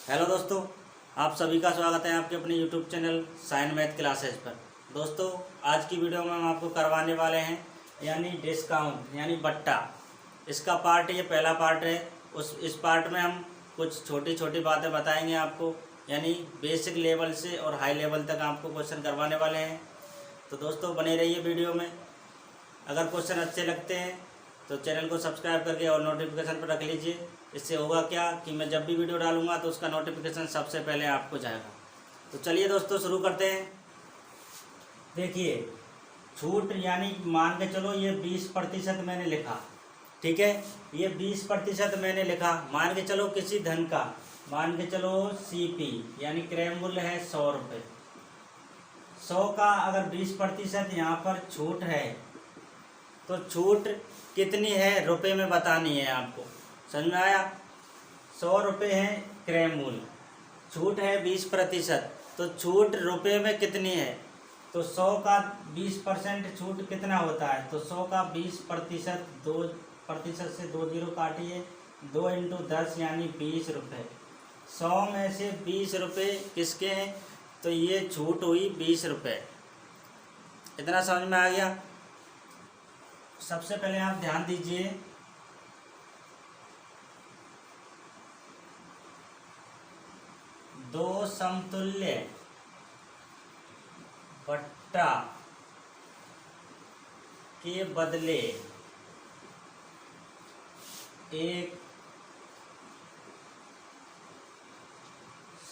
Hello दोस्तों, आप सभी का स्वागत है आपके अपने YouTube channel sign math classes पर। दोस्तों, आज की वीडियो में हम आपको करवाने वाले हैं यानी डिस्काउंट यानी बट्टा। इसका पार्ट ये पहला पार्ट है। इस पार्ट में हम कुछ छोटी छोटी बातें बताएंगे आपको, यानी बेसिक लेवल से और हाई लेवल तक आपको क्वेश्चन करवाने वाले हैं। तो दोस्तों, बने रहिए वीडियो में। अगर क्वेश्चन अच्छे लगते हैं तो चैनल को सब्सक्राइब करके और नोटिफिकेशन पर रख लीजिए। इससे होगा क्या कि मैं जब भी वीडियो डालूंगा तो उसका नोटिफिकेशन सबसे पहले आपको जाएगा। तो चलिए दोस्तों, शुरू करते हैं। देखिए, छूट यानी मान के चलो ये 20% मैंने लिखा, ठीक है। ये 20% मैंने लिखा, मान के चलो किसी धन का, मान के चलो CP यानी क्रय मूल्य है 100 रुपये। 100 का अगर 20% यहाँ पर छूट है तो छूट कितनी है रुपए में बतानी है आपको। समझ में आया? 100 रुपये है क्रय मूल्य, छूट है 20%, तो छूट रुपए में कितनी है। तो 100 का 20% छूट कितना होता है, तो 100 का 20%, 2% से 2 जीरो काटिए, 2 × 10 यानी 20 रुपये। 100 में से 20 रुपये किसके हैं, तो ये छूट हुई 20 रुपये। इतना समझ में आ गया। सबसे पहले आप ध्यान दीजिए, दो समतुल्य बट्टा के बदले एक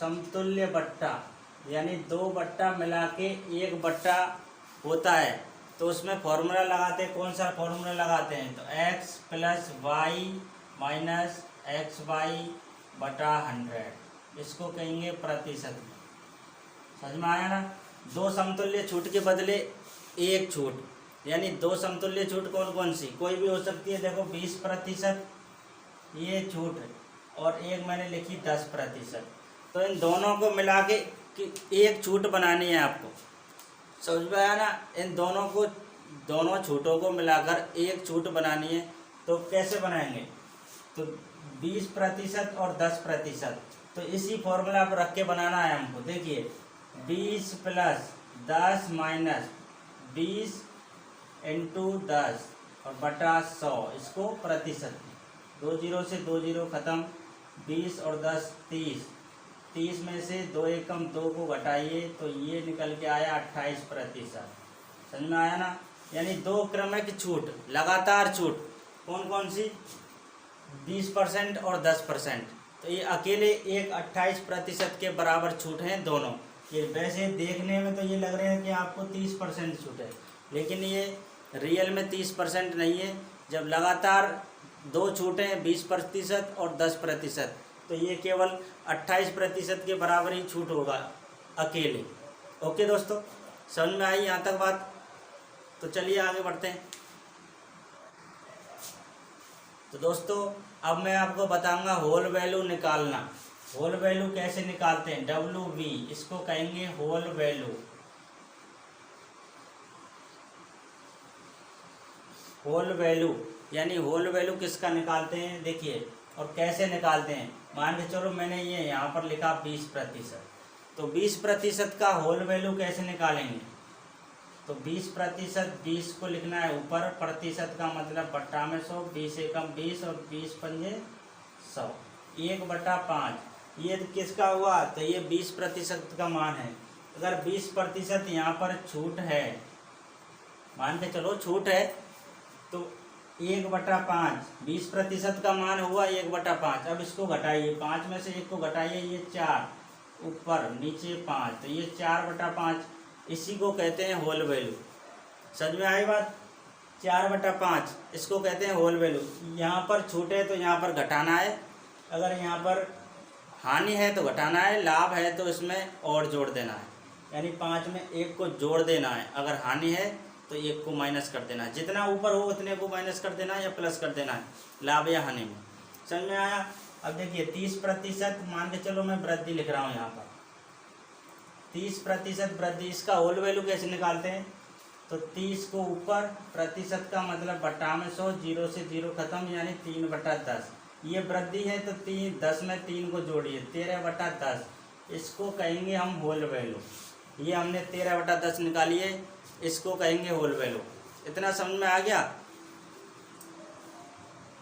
समतुल्य बट्टा यानी 2 बट्टा मिला के 1 बट्टा होता है। तो उसमें फॉर्मूला लगाते हैं। कौन सा फॉर्मूला लगाते हैं, तो x + y - xy/100, इसको कहेंगे प्रतिशत में। समझ में आया ना? 2 समतुल्य छूट के बदले 1 छूट, यानी 2 समतुल्य छूट कौन कौन सी, कोई भी हो सकती है। देखो 20% ये छूट है और एक मैंने लिखी 10%। तो इन दोनों को मिला के एक छूट बनानी है आपको। समझ में आया ना? इन दोनों छूटों को मिलाकर एक छूट बनानी है। तो कैसे बनाएंगे, तो 20% और 10%, तो इसी फॉर्मूला पर रख के बनाना है हमको। देखिए, 20 + 10 - 20 × 10 और बटा 100, इसको प्रतिशत में। 2 जीरो से 2 जीरो खत्म, 20 और 10 30, 30 में से 2 एकम 2 को घटाइए तो ये निकल के आया 28%। समझ में आया ना? यानी 2 क्रमिक छूट, लगातार छूट कौन कौन सी, 20% और 10%। तो ये अकेले एक 28% के बराबर छूट हैं दोनों। ये वैसे देखने में तो ये लग रहे हैं कि आपको 30% छूट है, लेकिन ये रियल में 30% नहीं है। जब लगातार 2 छूटें 20% और 10%, तो ये केवल 28% के बराबर ही छूट होगा अकेले। ओके दोस्तों, समझ में आई यहाँ तक बात? तो चलिए आगे बढ़ते हैं। तो दोस्तों, अब मैं आपको बताऊंगा होल वैल्यू निकालना। होल वैल्यू कैसे निकालते हैं, WV, इसको कहेंगे होल वैल्यू। होल वैल्यू यानी होल वैल्यू किसका निकालते हैं, देखिए, और कैसे निकालते हैं। मान के चलो मैंने ये यहाँ पर लिखा 20%, तो 20% का होल वैल्यू कैसे निकालेंगे, तो 20%, 20 को लिखना है ऊपर, प्रतिशत का मतलब बट्टा में 100, 20 एकम 20 और 20 पंजे 100, 1/5। ये किसका हुआ, तो ये 20% का मान है। अगर 20% यहाँ पर छूट है, मान के चलो छूट है, तो 1/5, 20% का मान हुआ 1/5। अब इसको घटाइए, 5 में से 1 को घटाइए, ये 4, ऊपर नीचे 5, तो ये 4/5। इसी को कहते हैं होल वैल्यू। समझ में आई बात? 4/5 इसको कहते हैं होल वैल्यू। यहाँ पर छूट है तो यहाँ पर घटाना है, अगर यहाँ पर हानि है तो घटाना है, लाभ है तो इसमें और जोड़ देना है। यानी 5 में 1 को जोड़ देना है, अगर हानि है तो 1 को माइनस कर देना है। जितना ऊपर हो उतने को माइनस कर देना है या प्लस कर देना है, लाभ या हानि में। समझ में आया? अब देखिए 30% मान के चलो मैं वृद्धि लिख रहा हूँ यहाँ पर, 30% वृद्धि, इसका होल वैल्यू कैसे निकालते हैं, तो 30 को ऊपर, प्रतिशत का मतलब बट्टा में 100, 0 से 0 खत्म, यानी 3/10। ये वृद्धि है तो 10 में 3 को जोड़िए 13/10, इसको कहेंगे हम होल वैल्यू। ये हमने 13/10 निकाली है, इसको कहेंगे होल वैल्यू। इतना समझ में आ गया।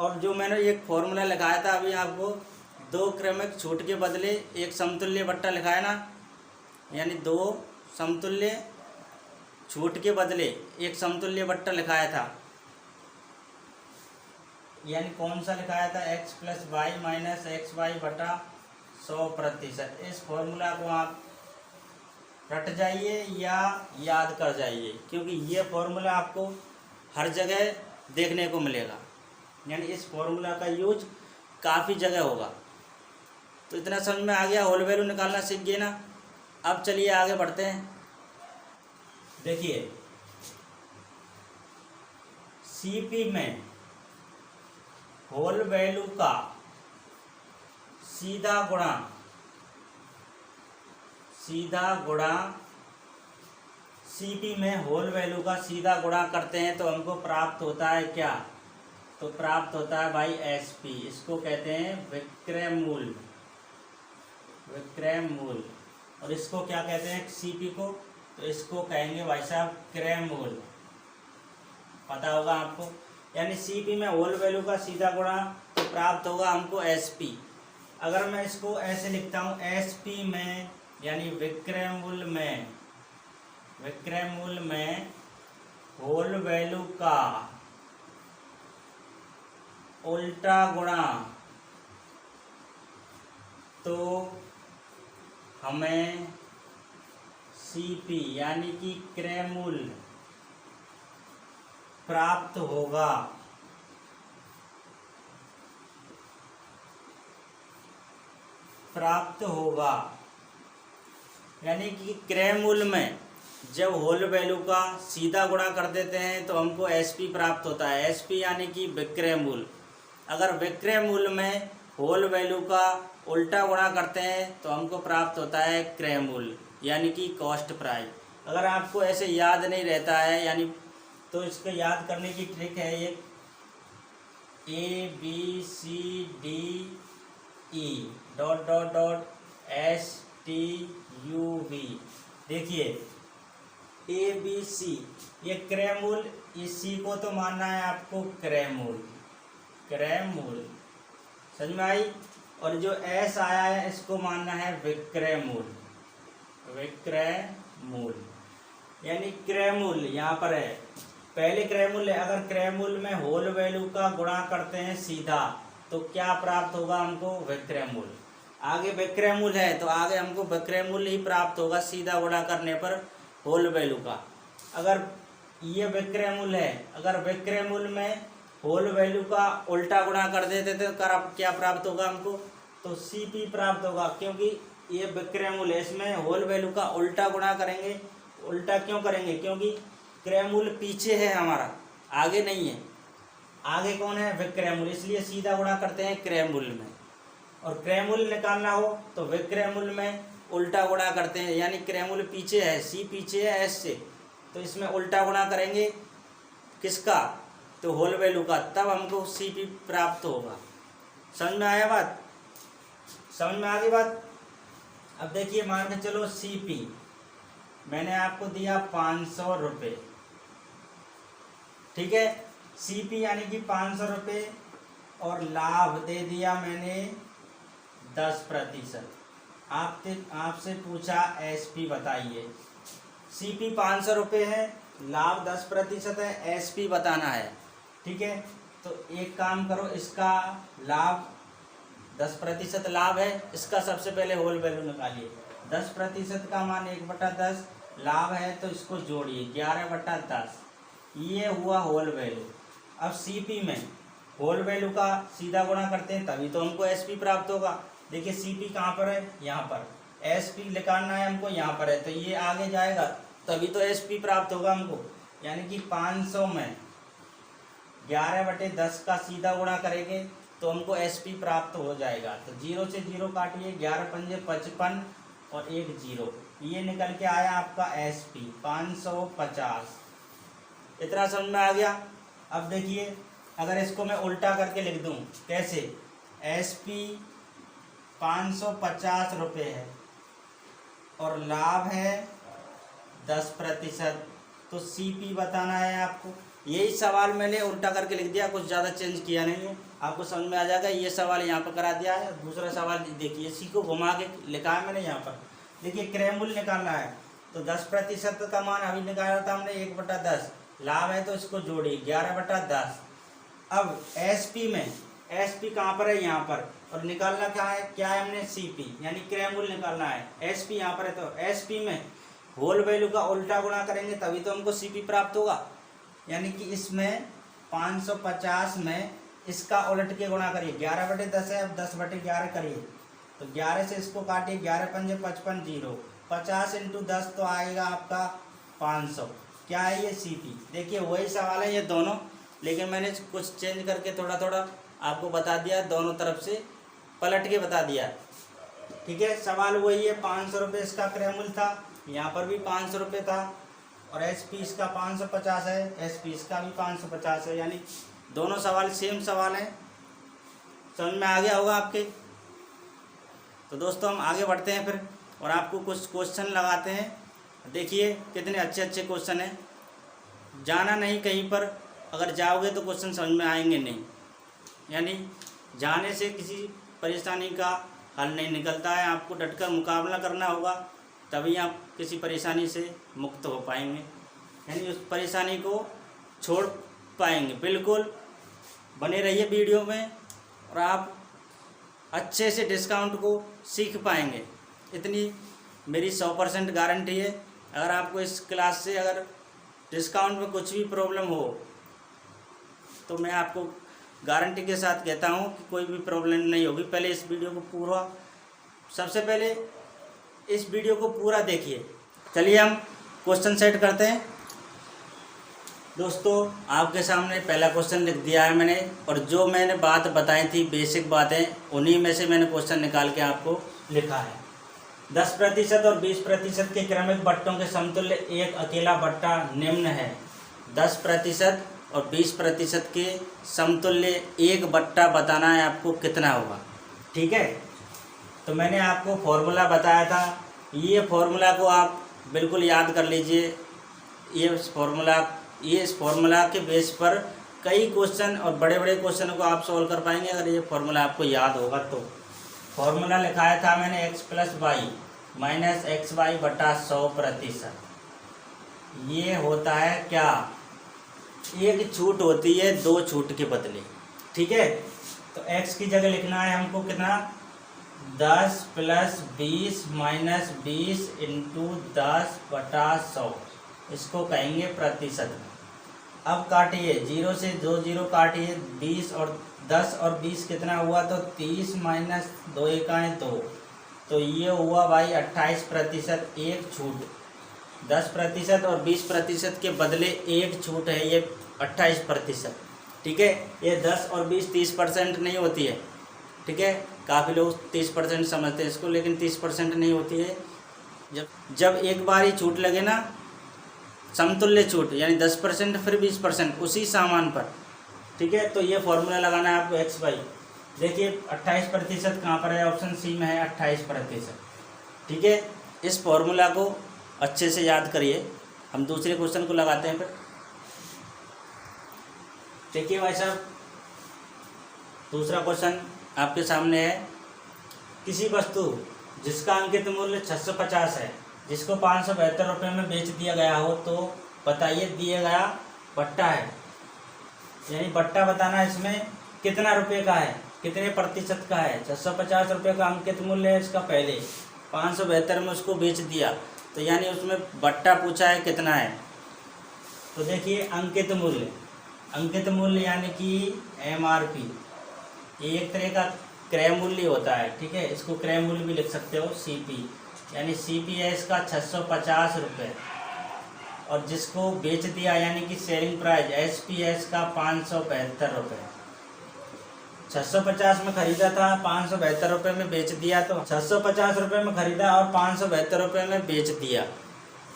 और जो मैंने एक फॉर्मूला लिखाया था अभी आपको, 2 क्रमिक छूट के बदले एक समतुल्य बट्टा लिखाया ना, यानी 2 समतुल्य छूट के बदले एक समतुल्य बट्टा लिखाया था, यानी कौन सा लिखाया था, x + y - xy बटा 100%। इस फॉर्मूला को आप रट जाइए या याद कर जाइए, क्योंकि ये फॉर्मूला आपको हर जगह देखने को मिलेगा, यानी इस फॉर्मूला का यूज काफ़ी जगह होगा। तो इतना समझ में आ गया, होल वैल्यू निकालना सीख गए ना। अब चलिए आगे बढ़ते हैं। देखिए सीपी में होल वैल्यू का सीधा गुणा सीपी में होल वैल्यू का सीधा गुणा करते हैं तो हमको प्राप्त होता है क्या, तो प्राप्त होता है भाई एसपी। इसको कहते हैं विक्रय मूल्य। और इसको क्या कहते हैं सीपी को, तो इसको कहेंगे भाई साहब क्रय मूल्य। पता होगा आपको, यानी सीपी में होल वैल्यू का सीधा गुणा तो प्राप्त होगा हमको एसपी। अगर मैं इसको ऐसे लिखता हूँ, एसपी में यानी विक्रय मूल्य में होल वैल्यू का उल्टा गुणा, तो हमें सीपी यानी कि क्रय मूल्य प्राप्त होगा। यानी कि क्रय मूल्य में जब होल वैल्यू का सीधा गुणा कर देते हैं तो हमको एसपी प्राप्त होता है। एसपी यानी कि विक्रय मूल्य। अगर विक्रय मूल्य में होल वैल्यू का उल्टा गुणा करते हैं तो हमको प्राप्त होता है क्रय मूल्य, यानी कि कॉस्ट प्राइस। अगर आपको ऐसे याद नहीं रहता है, यानी तो इसको याद करने की ट्रिक है ये, ABCDE ... देखिए ABC ये क्रय मूल्य, इस सी को तो मानना है आपको क्रय मूल्य, समझ में आई। और जो एस आया है इसको मानना है विक्रय मूल्य, यानी क्रय मूल्य यहाँ पर है पहले क्रय मूल्य। अगर क्रय मूल्य में होल वैल्यू का गुणा करते हैं सीधा तो क्या प्राप्त होगा हमको, विक्रय मूल्य। आगे विक्रय मूल्य है तो आगे हमको विक्रय मूल्य ही प्राप्त होगा सीधा गुणा करने पर होल वैल्यू का। अगर ये विक्रय मूल्य है, अगर विक्रय मूल्य में होल वैल्यू का उल्टा गुणा कर देते तो क्या प्राप्त होगा हमको, तो सीपी प्राप्त होगा, क्योंकि ये विक्रय मूल्य, इसमें होल वैल्यू का उल्टा गुणा करेंगे। उल्टा क्यों करेंगे, क्योंकि क्रय मूल्य पीछे है हमारा, आगे नहीं है। आगे कौन है, विक्रय मूल्य, इसलिए सीधा गुणा करते हैं क्रय मूल्य में। और क्रय मूल्य निकालना हो तो विक्रय मूल्य में उल्टा गुणा करते हैं, यानी क्रय मूल्य पीछे है, सी पीछे है एस से, तो इसमें उल्टा गुणा करेंगे किसका, तो होल वैल्यू का, तब हमको सीपी प्राप्त होगा। समझ में आया बात, समझ में आ गई बात। अब देखिए मान के चलो सीपी मैंने आपको दिया 500 रुपये, ठीक है। सीपी यानी कि 500 रुपये और लाभ दे दिया मैंने 10%। आपसे पूछा एसपी बताइए। सीपी 500 रुपये है, लाभ 10% है, एसपी बताना है, ठीक है। तो एक काम करो, इसका लाभ 10% लाभ है, इसका सबसे पहले होल वैल्यू निकालिए। 10% का मान 1/10 लाभ है, तो इसको जोड़िए 11/10, ये हुआ होल वैल्यू। अब सीपी में होल वैल्यू का सीधा गुणा करते हैं तभी तो हमको एसपी प्राप्त होगा। देखिए सीपी कहाँ पर है, यहाँ पर, एसपी निकालना है हमको, यहाँ पर है, तो ये आगे जाएगा तभी तो एसपी प्राप्त होगा हमको। यानी कि 500 में 11/10 का सीधा गुणा करेंगे तो हमको एसपी प्राप्त हो जाएगा। तो 0 से 0 काटिए, 11 पंजे 55 और 1 0, ये निकल के आया आपका एसपी 550। इतना समझ में आ गया। अब देखिए अगर इसको मैं उल्टा करके लिख दूं, कैसे, SP 550 रुपये है और लाभ है 10%। तो CP बताना है आपको। यही सवाल मैंने उल्टा करके लिख दिया, कुछ ज़्यादा चेंज किया नहीं है, आपको समझ में आ जाएगा। ये सवाल यहाँ पर करा दिया है। दूसरा सवाल देखिए, इसी को घुमा के लिखा है मैंने यहाँ पर। देखिए क्रय मूल्य निकालना है तो 10% का मान अभी निकाला था हमने 1/10, लाभ है तो इसको जोड़िए 11/10। अब SP में, SP कहाँ पर है, यहाँ पर, और निकालना क्या है हमने CP यानी क्रय मूल्य निकालना है। SP यहाँ पर है तो SP में होल वैल्यू का उल्टा गुणा करेंगे तभी तो हमको CP प्राप्त होगा। यानी कि इसमें 550 में इसका उलट के गुणा करिए, 11/10 है, अब 10/11 करिए तो 11 से इसको काटिए, 11 पंजे 55, 0, 50 × 10 तो आएगा आपका 500। क्या है ये CP। देखिए वही सवाल है ये दोनों, लेकिन मैंने कुछ चेंज करके थोड़ा थोड़ा आपको बता दिया, दोनों तरफ से पलट के बता दिया। ठीक है, सवाल वही है। 500 रुपये इसका क्रय मूल्य था, यहाँ पर भी 500 रुपये था, और SP इसका 550 है, SP इसका भी 550 है, यानी दोनों सवाल सेम सवाल हैं। समझ में आ गया होगा आपके। तो दोस्तों हम आगे बढ़ते हैं फिर और आपको कुछ क्वेश्चन लगाते हैं। देखिए कितने अच्छे अच्छे क्वेश्चन हैं। जाना नहीं कहीं पर, अगर जाओगे तो क्वेश्चन समझ में आएंगे नहीं, यानी जाने से किसी परेशानी का हल नहीं निकलता है। आपको डटकर मुकाबला करना होगा, तभी आप किसी परेशानी से मुक्त हो पाएंगे, यानी उस परेशानी को छोड़ पाएंगे। बिल्कुल बने रहिए वीडियो में और आप अच्छे से डिस्काउंट को सीख पाएंगे, इतनी मेरी 100% गारंटी है। अगर आपको इस क्लास से अगर डिस्काउंट में कुछ भी प्रॉब्लम हो तो मैं आपको गारंटी के साथ कहता हूँ कि कोई भी प्रॉब्लम नहीं होगी। पहले इस वीडियो को पूरा, सबसे पहले इस वीडियो को पूरा देखिए। चलिए हम क्वेश्चन सेट करते हैं। दोस्तों आपके सामने पहला क्वेश्चन लिख दिया है मैंने, और जो मैंने बात बताई थी बेसिक बातें, उन्हीं में से मैंने क्वेश्चन निकाल के आपको लिखा है। 10% और 20% के क्रमिक बट्टों के समतुल्य एक अकेला बट्टा निम्न है। 10% और 20% के समतुल्य एक बट्टा बताना है आपको, कितना होगा। ठीक है, तो मैंने आपको फॉर्मूला बताया था, ये फॉर्मूला को आप बिल्कुल याद कर लीजिए। इस फॉर्मूला के बेस पर कई क्वेश्चन और बड़े बड़े क्वेश्चन को आप सॉल्व कर पाएंगे अगर ये फॉर्मूला आपको याद होगा तो। फॉर्मूला लिखाया था मैंने x + y - xy बटा 100%। ये होता है क्या, एक छूट होती है 2 छूट के बदले। ठीक है, तो x की जगह लिखना है हमको कितना, 10 + 20 - 20 × 10 बटा 100, इसको कहेंगे प्रतिशत। अब काटिए, 0 से 2 0 काटिए, 20 और 10 और 20 कितना हुआ, तो 30 - 2 × 2, तो ये हुआ भाई 28%। एक छूट, 10% और 20% के बदले एक छूट है, ये 28%। ठीक है, ये 10 और 20 30% नहीं होती है। ठीक है, काफ़ी लोग 30% समझते हैं इसको, लेकिन 30% नहीं होती है। जब एक बार ही छूट लगे ना, समतुल्य छूट यानी 10% फिर 20% उसी सामान पर। ठीक है, तो ये फॉर्मूला लगाना है आपको x y। देखिए 28% कहाँ पर है, ऑप्शन C में है 28%। ठीक है, इस फॉर्मूला को अच्छे से याद करिए। हम दूसरे क्वेश्चन को लगाते हैं फिर। देखिए भाई साहब, दूसरा क्वेश्चन आपके सामने है। किसी वस्तु जिसका अंकित मूल्य 650 है, जिसको 572 रुपये में बेच दिया गया हो, तो बताइए दिया गया बट्टा है, यानी बट्टा बताना है इसमें कितना रुपये का है, कितने प्रतिशत का है। 650 रुपये का अंकित मूल्य है इसका, पहले 572 में उसको बेच दिया, तो यानी उसमें बट्टा पूछा है कितना है। तो देखिए अंकित मूल्य यानी कि MRP, ये एक तरह का क्रय मूल्य होता है। ठीक है, इसको क्रय मूल्य भी लिख सकते हो, CP, यानी CP है इसका 650 रुपये, और जिसको बेच दिया यानी कि सेलिंग प्राइस SP है इसका 572 रुपये। 650 में खरीदा था, 572 रुपये में बेच दिया, तो 650 रुपये में खरीदा और 572 रुपये में बेच दिया,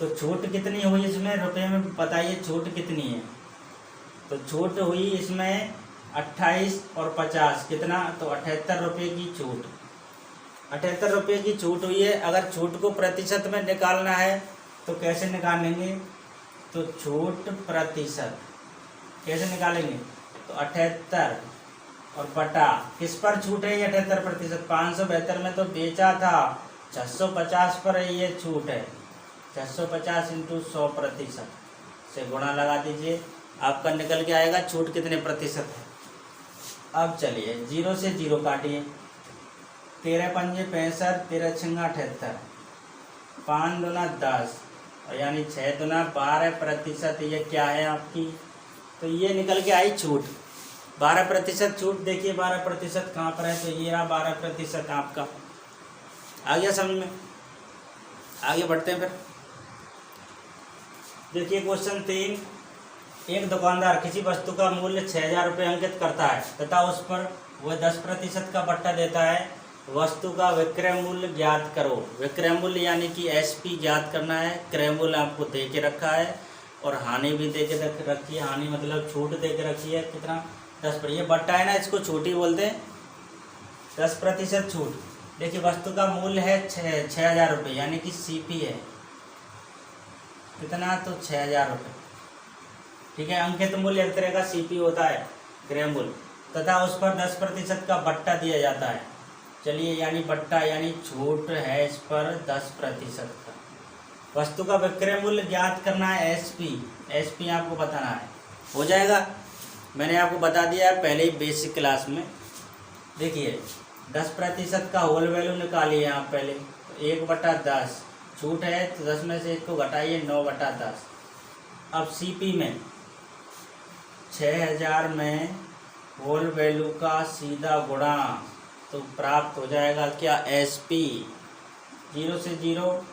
तो छूट कितनी हुई इसमें रुपये में बताइए, छूट कितनी है। तो छूट हुई इसमें 28 और 50 कितना, तो 78 रुपये की छूट, 78 रुपये की छूट हुई है। अगर छूट को प्रतिशत में निकालना है तो कैसे निकालेंगे, तो छूट प्रतिशत कैसे निकालेंगे, तो 78 और बटा किस पर छूट है ये 78%, 572 में तो बेचा था, 650 पर ये छूट है, 650 इंटू 100% से गुणा लगा दीजिए, आपका निकल के आएगा छूट कितने प्रतिशत है। अब चलिए 0 से 0 काटिए, 13 पंजे 65, 13 छंगा 78, 5 दूना 10 और यानी 6 दूना 12%, ये क्या है आपकी, तो ये निकल के आई छूट 12% छूट। देखिए 12% कहाँ पर है, तो ये रहा 12% आपका। आ गया समझ में, आगे बढ़ते हैं फिर। देखिए क्वेश्चन 3, एक दुकानदार किसी वस्तु का मूल्य 6000 रुपये अंकित करता है तथा उस पर वह 10% का बट्टा देता है। वस्तु का विक्रय मूल्य ज्ञात करो। विक्रय मूल्य यानी कि SP ज्ञात करना है, क्रय मूल्य आपको दे के रखा है और हानि भी दे के रखी है, हानि मतलब छूट दे के रखी है कितना, 10%। ये बट्टा है ना, इसको छूट ही बोलते हैं, 10% छूट। देखिए वस्तु का मूल्य है 6000 रुपये यानी कि CP है कितना, तो 6000 रुपये, ठीक है। अंकित मूल्य एक तरह का CP होता है, क्रय मूल्य, तथा उस पर 10% का बट्टा दिया जाता है। चलिए यानी बट्टा यानी छूट है इस पर 10% का। वस्तु का विक्रय मूल्य ज्ञात करना है, SP आपको बताना है, हो जाएगा। मैंने आपको बता दिया है पहले ही बेसिक क्लास में। देखिए 10% का होल वैल्यू निकालिए आप पहले, 1/10 छूट है तो 10 में से 1 को घटाइए, 9/10। अब CP में 6000 में होल वैल्यू का सीधा गुणा तो प्राप्त हो जाएगा क्या, SP। 0 से 0,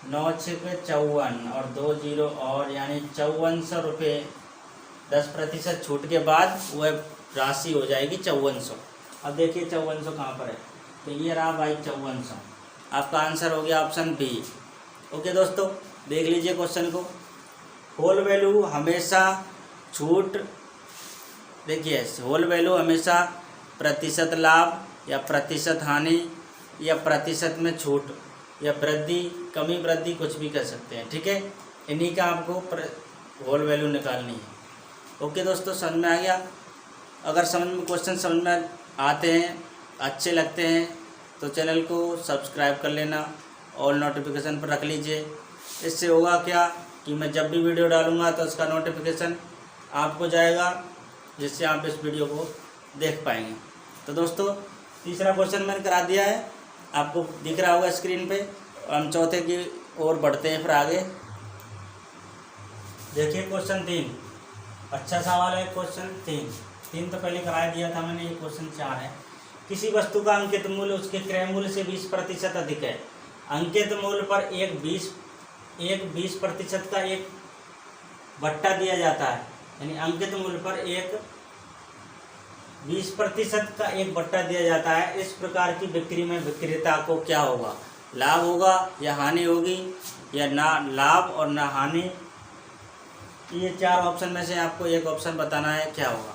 9 6 पे 54 और 2 0 और यानी 5400 रुपये। 10% छूट के बाद वह राशि हो जाएगी 5400। अब देखिए 5400 कहाँ पर है, तो ये रहा भाई 5400। आपका आंसर हो गया ऑप्शन B। ओके दोस्तों, देख लीजिए क्वेश्चन को। होल वैल्यू हमेशा छूट, देखिए होल वैल्यू हमेशा प्रतिशत लाभ या प्रतिशत हानि या प्रतिशत में छूट या वृद्धि, कमी वृद्धि कुछ भी कर सकते हैं, ठीक है। इन्हीं का आपको होल वैल्यू निकालनी है। ओके दोस्तों, समझ में आ गया। अगर समझ में क्वेश्चन समझ में आते हैं, अच्छे लगते हैं तो चैनल को सब्सक्राइब कर लेना और नोटिफिकेशन पर रख लीजिए। इससे होगा क्या कि मैं जब भी वीडियो डालूंगा तो उसका नोटिफिकेशन आपको जाएगा, जिससे आप इस वीडियो को देख पाएंगे। तो दोस्तों तीसरा क्वेश्चन मैंने करा दिया है, आपको दिख रहा होगा स्क्रीन पे। हम चौथे की ओर बढ़ते हैं फिर आगे। देखिए क्वेश्चन 3, अच्छा सवाल है क्वेश्चन 3 तो पहले करा दिया था मैंने, ये क्वेश्चन 4 है। किसी वस्तु का अंकित मूल्य उसके क्रय मूल्य से 20% अधिक है। अंकित मूल्य पर एक 20% का एक बट्टा दिया जाता है, यानी अंकित मूल्य पर एक 20% का एक बट्टा दिया जाता है। इस प्रकार की बिक्री में विक्रेता को क्या होगा, लाभ होगा या हानि होगी, या ना लाभ और ना हानि। ये 4 ऑप्शन में से आपको एक ऑप्शन बताना है, क्या होगा।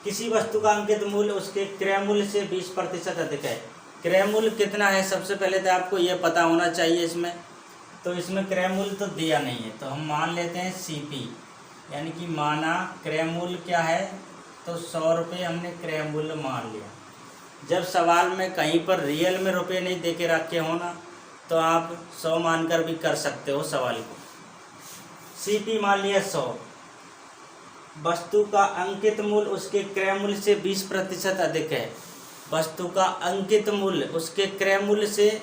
किसी वस्तु का अंकित मूल्य उसके क्रय मूल्य से 20% अधिक है। क्रय मूल्य कितना है, सबसे पहले तो आपको ये पता होना चाहिए इसमें। तो इसमें क्रय मूल्य तो दिया नहीं है, तो हम मान लेते हैं CP, यानी कि माना क्रय मूल्य क्या है, तो 100 रुपये हमने क्रय मूल्य मान लिया। जब सवाल में कहीं पर रियल में रुपये नहीं दे के रखे हो ना, तो आप 100 मानकर भी कर सकते हो सवाल को। CP मान लिया 100। वस्तु का अंकित मूल्य उसके क्रय मूल्य से 20% अधिक है। वस्तु का अंकित मूल्य उसके क्रय मूल्य से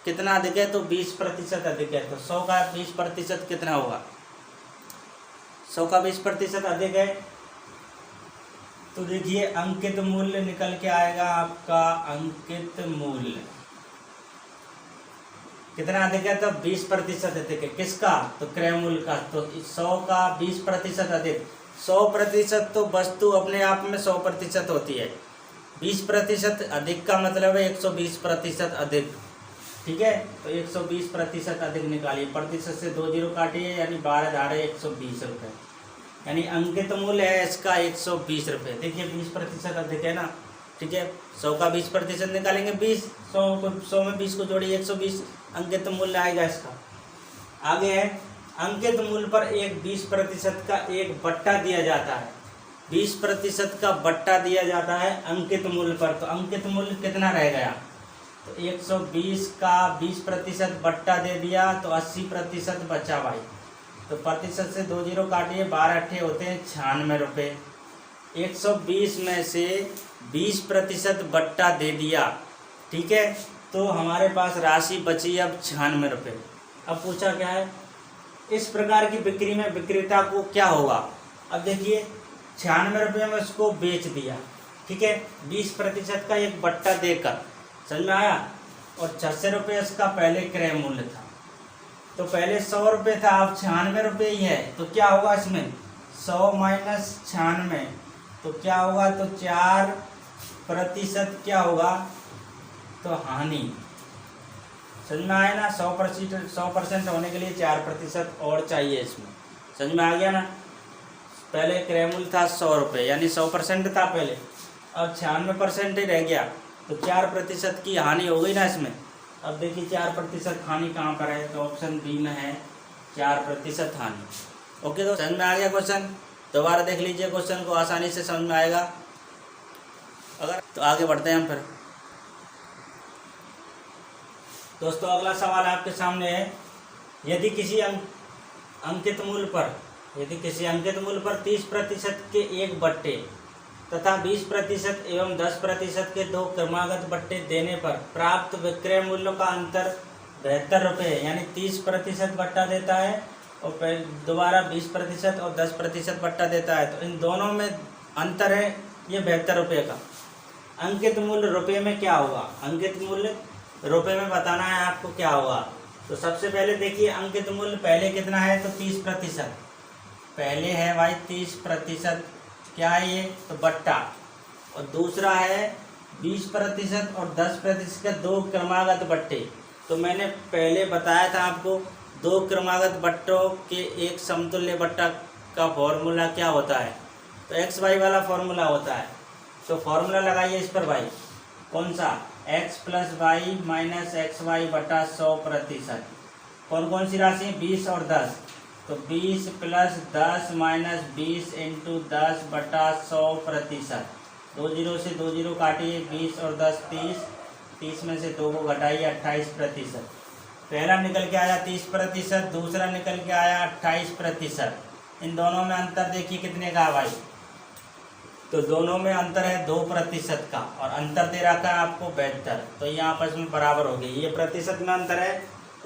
कितना अधिक है, तो 20% अधिक है। तो 100 का 20% कितना होगा, 100 का 20% अधिक है। तो देखिए अंकित मूल्य निकल के आएगा आपका, अंकित मूल्य कितना अधिक है, तो 20% अधिक है। किसका, तो क्रय मूल्य का। तो 100 का 20% अधिक, 100% तो वस्तु अपने आप में 100% होती है। 20% अधिक का मतलब है 120% अधिक, ठीक है। तो 120% अधिक निकालिए, प्रतिशत से 2 0 काटिए, यानी 12 धारे 120 रुपये। यानी अंकित मूल्य है इसका 120 रुपये। देखिए 20% अधिक है ना, ठीक है। 100 का 20% निकालेंगे 20, 100 में 20 को जोड़िए 120 अंकित मूल्य आएगा इसका। आगे है अंकित मूल्य पर एक 20% का एक बट्टा दिया जाता है। 20% का बट्टा दिया जाता है अंकित मूल्य पर, तो अंकित मूल्य कितना रह गया, तो 120 का 20% बट्टा दे दिया तो 80% बचा भाई। तो प्रतिशत से 2 जीरो काटिए, 12 अट्ठे होते हैं 96 रुपये। 120 में से 20% बट्टा दे दिया, ठीक है, तो हमारे पास राशि बची अब 96 रुपये। अब पूछा क्या है, इस प्रकार की बिक्री में विक्रेता को क्या होगा। अब देखिए 96 रुपये में उसको बेच दिया, ठीक है, 20% का एक बट्टा देकर, समझ में आया। और 86 रुपये इसका पहले क्रय मूल्य था, तो पहले 100 रुपये था, अब 96 रुपये ही है, तो क्या होगा इसमें 100 माइनस 96, तो क्या होगा, तो 4% क्या होगा, तो हानि। समझ में आया ना, 100% होने के लिए 4% और चाहिए इसमें, समझ में आ गया ना। पहले क्रय मूल्य था 100 रुपये, यानी 100% था पहले, अब 96% ही रह गया, तो 4% की हानि हो गई ना इसमें। अब देखिए 4% हानि कहाँ पर है, तो ऑप्शन बी में है 4% हानि। ओके, तो समझ में आ गया क्वेश्चन। दोबारा देख लीजिए क्वेश्चन को, आसानी से समझ में आएगा। अगर तो आगे बढ़ते हैं हम फिर। दोस्तों अगला सवाल आपके सामने है, यदि किसी अंकित मूल्य पर 30% के एक बट्टे तथा 20% एवं 10% के 2 क्रमागत बट्टे देने पर प्राप्त विक्रय मूल्यों का अंतर 72 रुपये है। यानी 30% बट्टा देता है और दोबारा 20% और 10% बट्टा देता है, तो इन दोनों में अंतर है ये 72 रुपये का। अंकित मूल्य रुपये में क्या होगा, अंकित मूल्य रुपये में बताना है आपको क्या होगा। तो सबसे पहले देखिए अंकित मूल्य पहले कितना है, तो 30% पहले है भाई 30%, क्या है ये, तो बट्टा, और दूसरा है 20% और 10% के 2 क्रमागत बट्टे। तो मैंने पहले बताया था आपको 2 क्रमागत बट्टों के एक समतुल्य बट्टा का फॉर्मूला क्या होता है, तो एक्स वाई वाला फॉर्मूला होता है। तो फॉर्मूला लगाइए इस पर भाई, कौन सा, x plus Y minus X Y बटा 100%। कौन कौन सी राशि, 20 और 10, तो 20 प्लस 10 माइनस 20 इंटू 10 बटा 100%। 2 जीरो से 2 जीरो काटिए, 20 और 10 30, 30 में से 2 को घटाइए 28%। पहला निकल के आया 30%, दूसरा निकल के आया 28%। इन दोनों में अंतर देखिए कितने का भाई, तो दोनों में अंतर है 2% का, और अंतर दे रखा है आपको 72, तो ये आपस में बराबर हो गई। ये प्रतिशत में अंतर है,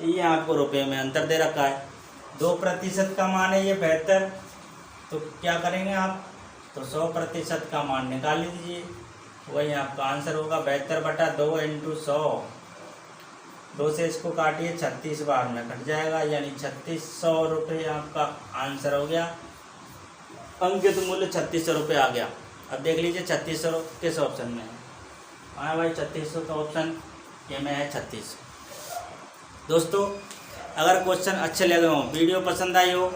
ये आपको रुपये में अंतर दे रखा है। 2% का मान है ये 72, तो क्या करेंगे आप, तो 100% का मान निकाल लीजिए, वही आपका आंसर होगा 72/2 इंटू 100। 2 से इसको काटिए 36 बार में कट जाएगा, यानी 3600 रुपये आपका आंसर हो गया। अंकित मूल्य 3600 रुपये आ गया। अब देख लीजिए 3600 किस ऑप्शन में है। हाँ भाई 3600 का ऑप्शन ये में है 36। दोस्तों अगर क्वेश्चन अच्छे लगे हों, वीडियो पसंद आई हो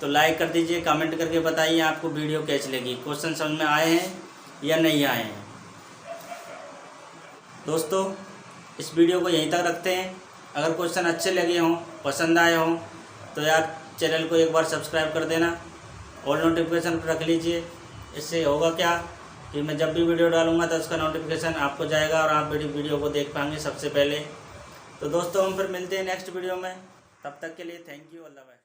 तो लाइक कर दीजिए, कमेंट करके बताइए आपको वीडियो कैसी लगी, क्वेश्चन समझ में आए हैं या नहीं आए हैं। दोस्तों इस वीडियो को यहीं तक रखते हैं। अगर क्वेश्चन अच्छे लगे हों, पसंद आए हों, तो यार चैनल को एक बार सब्सक्राइब कर देना और नोटिफिकेशन रख लीजिए। इससे होगा क्या कि मैं जब भी वीडियो डालूंगा तो उसका नोटिफिकेशन आपको जाएगा और आप वीडियो को देख पाएंगे सबसे पहले। तो दोस्तों हम फिर मिलते हैं नेक्स्ट वीडियो में, तब तक के लिए थैंक यू, अल्लाह हाफ़िज़।